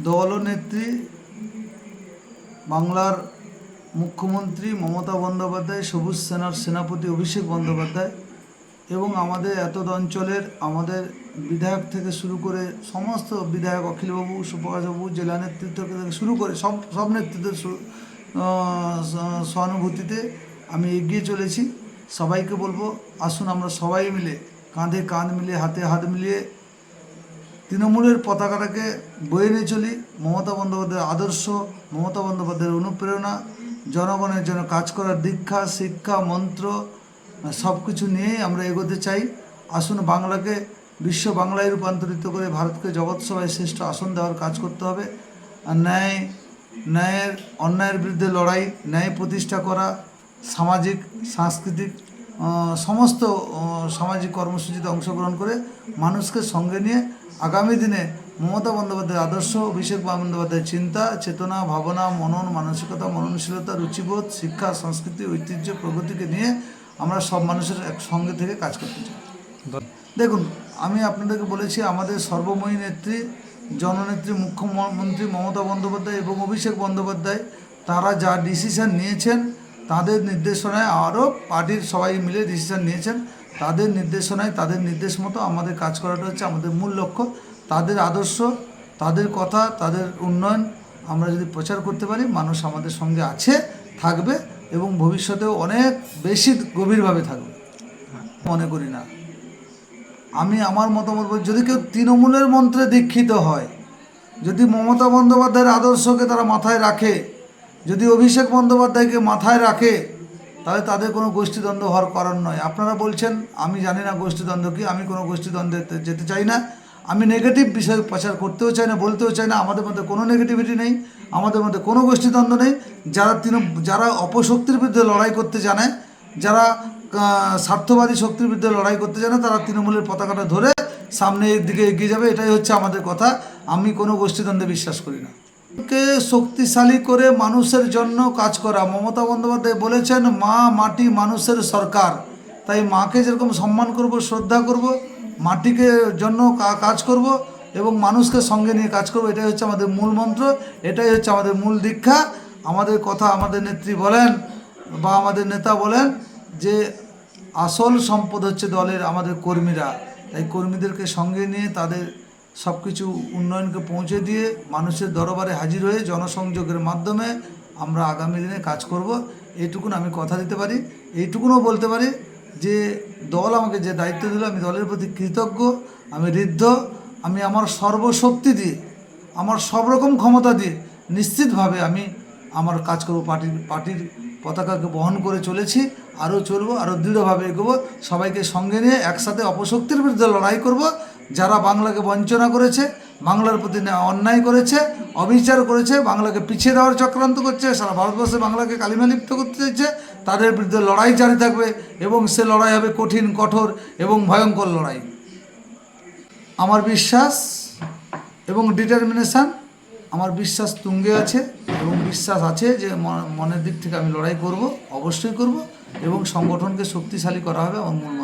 দলনেত্রী বাংলার মুখ্যমন্ত্রী মমতা বন্দ্যোপাধ্যায়, সবুজ সেনার সেনাপতি অভিষেক বন্দ্যোপাধ্যায় এবং আমাদের এতদ অঞ্চলের আমাদের বিধায়ক থেকে শুরু করে সমস্ত বিধায়ক অখিলবাবু, সুপ্রকাশবাবু, জেলা নেতৃত্ব থেকে শুরু করে সব নেতৃত্বের সহানুভূতিতে আমি এগিয়ে চলেছি। সবাইকে বলবো, আসুন আমরা সবাই মিলে কাঁধে কাঁধ মিলিয়ে হাতে হাত মিলিয়ে তৃণমূলের পতাকাটাকে বয়ে নিয়ে চলি। মমতা বন্দ্যোপাধ্যায়ের আদর্শ, মমতা বন্দ্যোপাধ্যায়ের অনুপ্রেরণা, জনগণের জন্য কাজ করার দীক্ষা, শিক্ষা, মন্ত্র সব কিছু নিয়েই আমরা এগোতে চাই। আসুন বাংলাকে বিশ্ব বাংলায় রূপান্তরিত করে ভারতকে জগৎসভায় শ্রেষ্ঠ আসন দেওয়ার কাজ করতে হবে। আর অন্যায়ের বিরুদ্ধে লড়াই, ন্যায় প্রতিষ্ঠা করা, সামাজিক সাংস্কৃতিক সমস্ত সামাজিক কর্মসূচিতে অংশগ্রহণ করে মানুষকে সঙ্গে নিয়ে আগামী দিনে মমতা বন্দ্যোপাধ্যায়ের আদর্শ, অভিষেক বন্দ্যোপাধ্যায়ের চিন্তা, চেতনা, ভাবনা, মনন মানসিকতা, মননশীলতা, রুচিবোধ, শিক্ষা, সংস্কৃতি, ঐতিহ্য, প্রগতিকে নিয়ে আমরা সব মানুষের সঙ্গে থেকে কাজ করতে চাই। দেখুন, আমি আপনাদেরকে বলেছি আমাদের সর্বময়ী নেত্রী, জননেত্রী, মুখ্যমন্ত্রী মমতা বন্দ্যোপাধ্যায় এবং অভিষেক বন্দ্যোপাধ্যায় তারা যা ডিসিশন নিয়েছেন, তাদের নির্দেশনায় আরও পার্টির সবাই মিলে ডিসিশন নিয়েছেন, তাদের নির্দেশনায় তাদের নির্দেশ মতো আমাদের কাজ করাটা হচ্ছে আমাদের মূল লক্ষ্য। তাদের আদর্শ, তাদের কথা, তাদের উন্নয়ন আমরা যদি প্রচার করতে পারি, মানুষ আমাদের সঙ্গে আছে, থাকবে এবং ভবিষ্যতেও অনেক বেশি গভীরভাবে থাকবে মনে করি না। আমি আমার মতামত বলি, যদি কেউ তৃণমূলের মন্ত্রে দীক্ষিত হয়, যদি মমতা বন্দ্যোপাধ্যায়ের আদর্শকে তারা মাথায় রাখে, যদি অভিষেক বন্দ্যোপাধ্যায়কে মাথায় রাখে, তাহলে তাদের কোনো গোষ্ঠীদ্বন্দ্ব হওয়ার কারণ নয়। আপনারা বলছেন, আমি জানি না গোষ্ঠীদ্বন্দ্ব কি, আমি কোনো গোষ্ঠীদ্বন্দ্বে যেতে চাই না। আমি নেগেটিভ বিষয় প্রচার করতেও চাই না, বলতেও চাই না। আমাদের মধ্যে কোনো নেগেটিভিটি নেই, আমাদের মধ্যে কোনো গোষ্ঠীদ্বন্দ্ব নেই। যারা অপশক্তির বিরুদ্ধে লড়াই করতে জানে, যারা স্বার্থবাদী শক্তির বিরুদ্ধে লড়াই করতে জানে, তারা তৃণমূলের পতাকাটা ধরে সামনের দিকে এগিয়ে যাবে, এটাই হচ্ছে আমাদের কথা। আমি কোনো গোষ্ঠীদ্বন্দ্বে বিশ্বাস করি না। কে শক্তিশালী করে মানুষের জন্য কাজ করা। মমতা বন্দ্যোপাধ্যায় বলেছেন, মা মাটি মানুষের সরকার। তাই মাকে যেরকম সম্মান করব, শ্রদ্ধা করব, মাটিকে জন্য কাজ করব এবং মানুষকে সঙ্গে নিয়ে কাজ করব, এটাই হচ্ছে আমাদের মূল মন্ত্র, এটাই হচ্ছে আমাদের মূল দীক্ষা। আমাদের কথা আমাদের নেত্রী বলেন বা আমাদের নেতা বলেন যে আসল সম্পদ হচ্ছে দলের আমাদের কর্মীরা। তাই কর্মীদেরকে সঙ্গে নিয়ে তাদের সব কিছু উন্নয়নকে পৌঁছে দিয়ে মানুষের দরবারে হাজির হয়ে জনসংযোগের মাধ্যমে আমরা আগামী দিনে কাজ করব, এইটুকুন আমি কথা দিতে পারি। এইটুকুনও বলতে পারি যে দল আমাকে যে দায়িত্ব দিল, আমি দলের প্রতি কৃতজ্ঞ, আমি ঋদ্ধ। আমি আমার সর্বশক্তি দিয়ে, আমার সব রকম ক্ষমতা দিয়ে নিশ্চিতভাবে আমি আমার কাজ করব। পার্টির পতাকাকে বহন করে চলেছি, আরও চলবো, আরও দৃঢ়ভাবে এগোবো। সবাইকে সঙ্গে নিয়ে একসাথে অপশক্তির বিরুদ্ধে লড়াই করব। যারা বাংলাকে বঞ্চনা করেছে, বাংলার প্রতি অন্যায় করেছে, অবিচার করেছে, বাংলাকে পিছিয়ে দেওয়ার চক্রান্ত করছে, সারা ভারতবর্ষে বাংলাকে কালিমালিপ্ত করতে চাইছে, তাদের বিরুদ্ধে লড়াই জারি থাকবে এবং সে লড়াই হবে কঠিন, কঠোর এবং ভয়ঙ্কর লড়াই। আমার বিশ্বাস এবং ডিটারমিনেশান, আমার বিশ্বাস তুঙ্গে আছে এবং বিশ্বাস আছে যে মনের দিক থেকে আমি লড়াই করব, অবশ্যই করব এবং সংগঠনকে শক্তিশালী করা হবে আমার মূল